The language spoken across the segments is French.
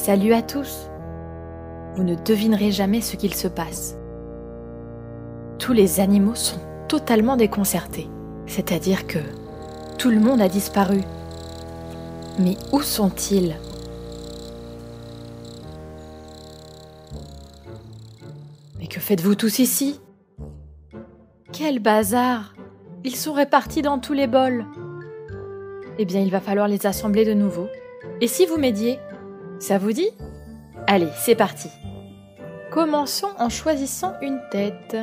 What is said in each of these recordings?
Salut à tous! Vous ne devinerez jamais ce qu'il se passe. Tous les animaux sont totalement déconcertés, c'est-à-dire que tout le monde a disparu. Mais où sont-ils? Mais que faites-vous tous ici? Quel bazar! Ils sont répartis dans tous les bols. Eh bien, il va falloir les assembler de nouveau. Et si vous m'aidiez? Ça vous dit? Allez, c'est parti. Commençons en choisissant une tête.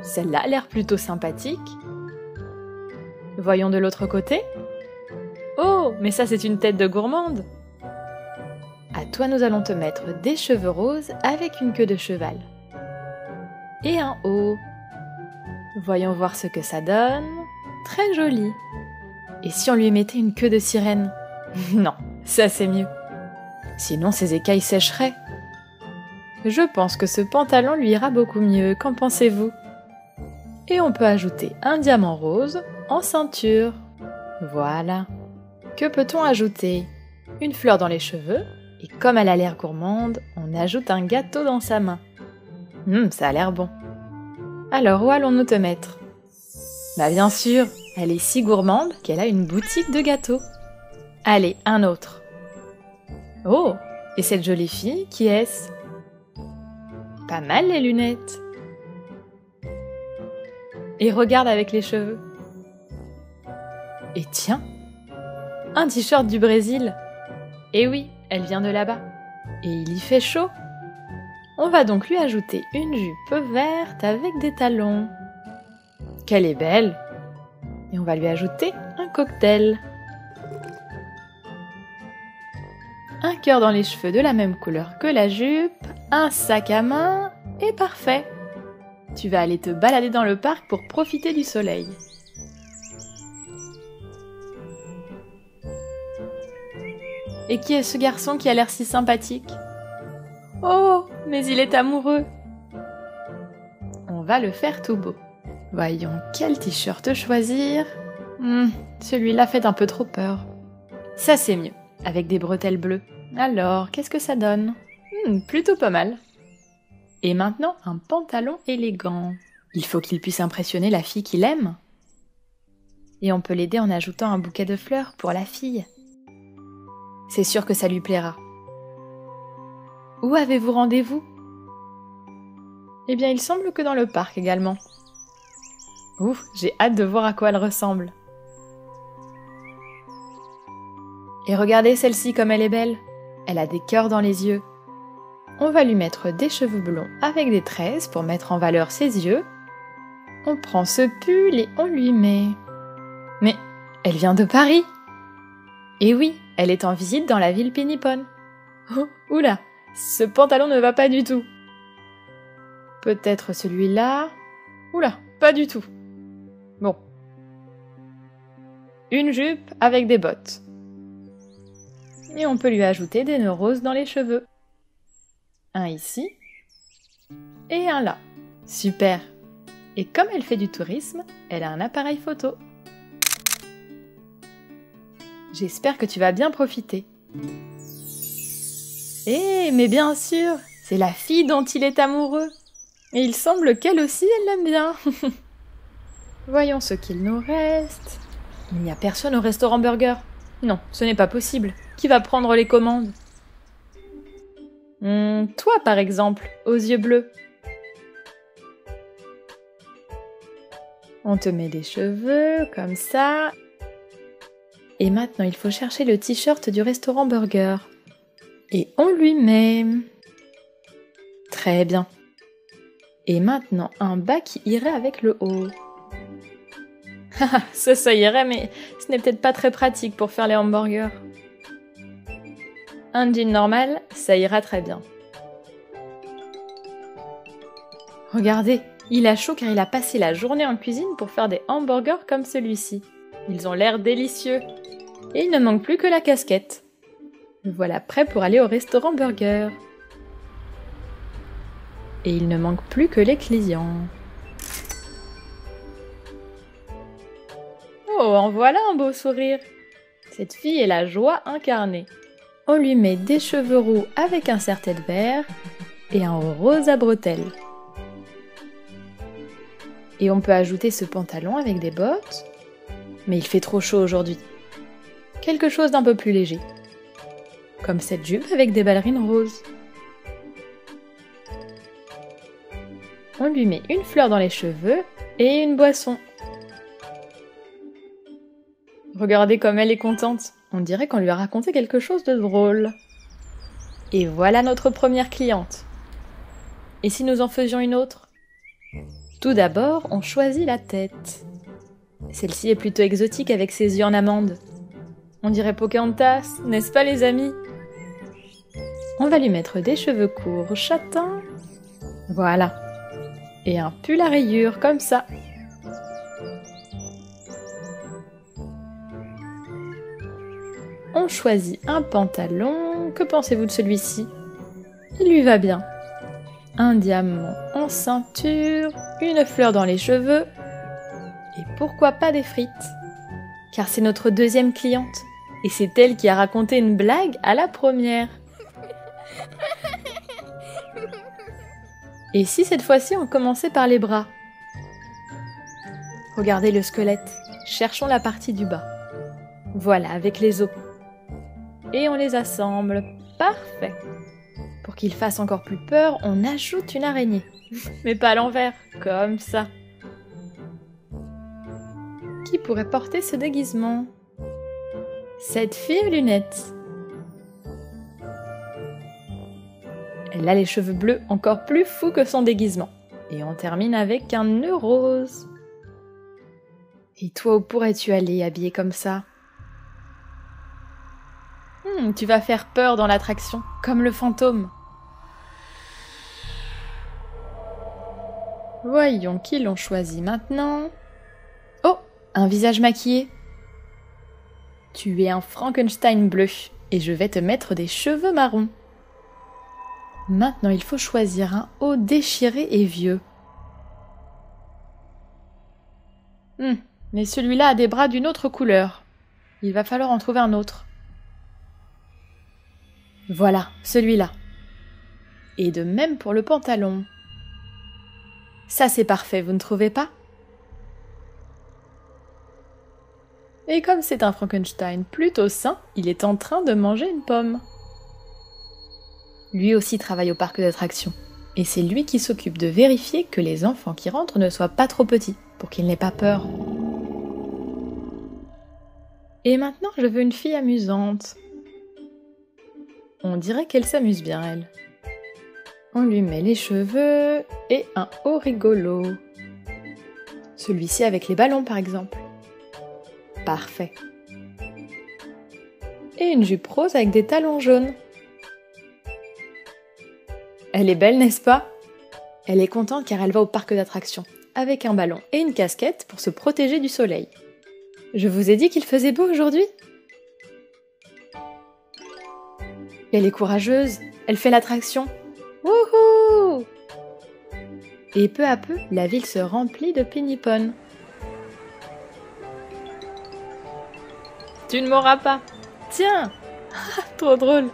Celle-là a l'air plutôt sympathique. Voyons de l'autre côté. Oh, mais ça c'est une tête de gourmande. À toi, nous allons te mettre des cheveux roses avec une queue de cheval. Et un haut. Voyons voir ce que ça donne. Très joli. Et si on lui mettait une queue de sirène? Non, ça c'est mieux. Sinon ses écailles sécheraient. Je pense que ce pantalon lui ira beaucoup mieux, qu'en pensez-vous? Et on peut ajouter un diamant rose en ceinture. Voilà. Que peut-on ajouter? Une fleur dans les cheveux, et comme elle a l'air gourmande, on ajoute un gâteau dans sa main. Ça a l'air bon. Alors, où allons-nous te mettre? Bah bien sûr, elle est si gourmande qu'elle a une boutique de gâteaux. Allez, un autre. Oh, et cette jolie fille, qui est-ce? Pas mal les lunettes. Et regarde avec les cheveux. Et tiens, un t-shirt du Brésil. Et oui, elle vient de là-bas. Et il y fait chaud. On va donc lui ajouter une jupe verte avec des talons. Qu'elle est belle. Et on va lui ajouter un cocktail. Un cœur dans les cheveux de la même couleur que la jupe, un sac à main, et parfait. Tu vas aller te balader dans le parc pour profiter du soleil. Et qui est ce garçon qui a l'air si sympathique? Oh, mais il est amoureux. On va le faire tout beau. Voyons quel t-shirt choisir. Celui-là fait un peu trop peur. Ça c'est mieux, avec des bretelles bleues. Alors, qu'est-ce que ça donne? Plutôt pas mal. Et maintenant, un pantalon élégant. Il faut qu'il puisse impressionner la fille qu'il aime. Et on peut l'aider en ajoutant un bouquet de fleurs pour la fille. C'est sûr que ça lui plaira. Où avez-vous rendez-vous? Eh bien, il semble que dans le parc également. Ouf, j'ai hâte de voir à quoi elle ressemble. Et regardez celle-ci comme elle est belle. Elle a des cœurs dans les yeux. On va lui mettre des cheveux blonds avec des tresses pour mettre en valeur ses yeux. On prend ce pull et on lui met... Mais elle vient de Paris! Et oui, elle est en visite dans la ville Pinipon. Oh, oula, ce pantalon ne va pas du tout. Peut-être celui-là... Oula, pas du tout. Bon. Une jupe avec des bottes. Et on peut lui ajouter des nœuds roses dans les cheveux. Un ici et un là. Super! Et comme elle fait du tourisme, elle a un appareil photo. J'espère que tu vas bien profiter. Mais bien sûr, c'est la fille dont il est amoureux. Et il semble qu'elle aussi, elle l'aime bien. Voyons ce qu'il nous reste. Il n'y a personne au restaurant Burger. Non, ce n'est pas possible. Qui va prendre les commandes? Toi, par exemple, aux yeux bleus. On te met des cheveux, comme ça. Et maintenant, il faut chercher le t-shirt du restaurant Burger. Et on lui met... Très bien. Et maintenant, un bas qui irait avec le haut. Ça irait, mais ce n'est peut-être pas très pratique pour faire les hamburgers. Un jean normal, ça ira très bien. Regardez, il a chaud car il a passé la journée en cuisine pour faire des hamburgers comme celui-ci. Ils ont l'air délicieux. Et il ne manque plus que la casquette. Le voilà prêt pour aller au restaurant Burger. Et il ne manque plus que les clients. Oh, en voilà un beau sourire. Cette fille est la joie incarnée. On lui met des cheveux roux avec un serre-tête vert et un rose à bretelles. Et on peut ajouter ce pantalon avec des bottes, mais il fait trop chaud aujourd'hui. Quelque chose d'un peu plus léger, comme cette jupe avec des ballerines roses. On lui met une fleur dans les cheveux et une boisson. Regardez comme elle est contente, on dirait qu'on lui a raconté quelque chose de drôle. Et voilà notre première cliente. Et si nous en faisions une autre ? Tout d'abord, on choisit la tête. Celle-ci est plutôt exotique avec ses yeux en amande. On dirait Pocahontas, n'est-ce pas les amis ? On va lui mettre des cheveux courts châtains. Voilà. Et un pull à rayures, comme ça. On choisit un pantalon. Que pensez-vous de celui-ci ? Il lui va bien. Un diamant en ceinture, une fleur dans les cheveux, et pourquoi pas des frites ? Car c'est notre deuxième cliente, et c'est elle qui a raconté une blague à la première. Et si cette fois-ci on commençait par les bras ? Regardez le squelette, cherchons la partie du bas. Voilà, avec les os. Et on les assemble, parfait. Pour qu'il fasse encore plus peur, on ajoute une araignée. Mais pas à l'envers, comme ça. Qui pourrait porter ce déguisement ? Cette fille aux lunettes. Elle a les cheveux bleus encore plus fous que son déguisement. Et on termine avec un nœud rose. Et toi, où pourrais-tu aller habillée comme ça ? Tu vas faire peur dans l'attraction, comme le fantôme. Voyons qui l'on choisit maintenant. Oh, un visage maquillé. Tu es un Frankenstein bleu, et je vais te mettre des cheveux marrons. Maintenant, il faut choisir un haut déchiré et vieux. Mais celui-là a des bras d'une autre couleur. Il va falloir en trouver un autre. Voilà, celui-là. Et de même pour le pantalon. Ça c'est parfait, vous ne trouvez pas ? Et comme c'est un Frankenstein plutôt sain, il est en train de manger une pomme. Lui aussi travaille au parc d'attractions. Et c'est lui qui s'occupe de vérifier que les enfants qui rentrent ne soient pas trop petits, pour qu'ils n'aient pas peur. Et maintenant, je veux une fille amusante. On dirait qu'elle s'amuse bien, elle. On lui met les cheveux et un haut rigolo. Celui-ci avec les ballons, par exemple. Parfait. Et une jupe rose avec des talons jaunes. Elle est belle, n'est-ce pas ? Elle est contente car elle va au parc d'attractions, avec un ballon et une casquette pour se protéger du soleil. Je vous ai dit qu'il faisait beau aujourd'hui ? Elle est courageuse, elle fait l'attraction. Wouhou ! Et peu à peu, la ville se remplit de pinipones. Tu ne m'auras pas. Tiens ! Trop drôle.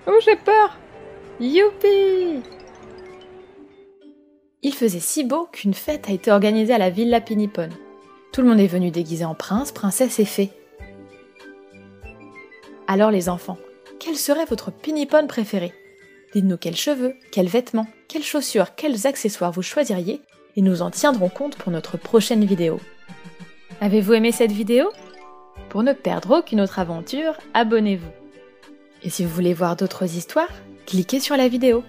Oh, j'ai peur. Youpi ! Il faisait si beau qu'une fête a été organisée à la Villa Pinipone. Tout le monde est venu déguisé en prince, princesse et fée. Alors les enfants, quel serait votre Pinipone préféré ? Dites-nous quels cheveux, quels vêtements, quelles chaussures, quels accessoires vous choisiriez et nous en tiendrons compte pour notre prochaine vidéo. Avez-vous aimé cette vidéo ? Pour ne perdre aucune autre aventure, abonnez-vous. Et si vous voulez voir d'autres histoires, cliquez sur la vidéo.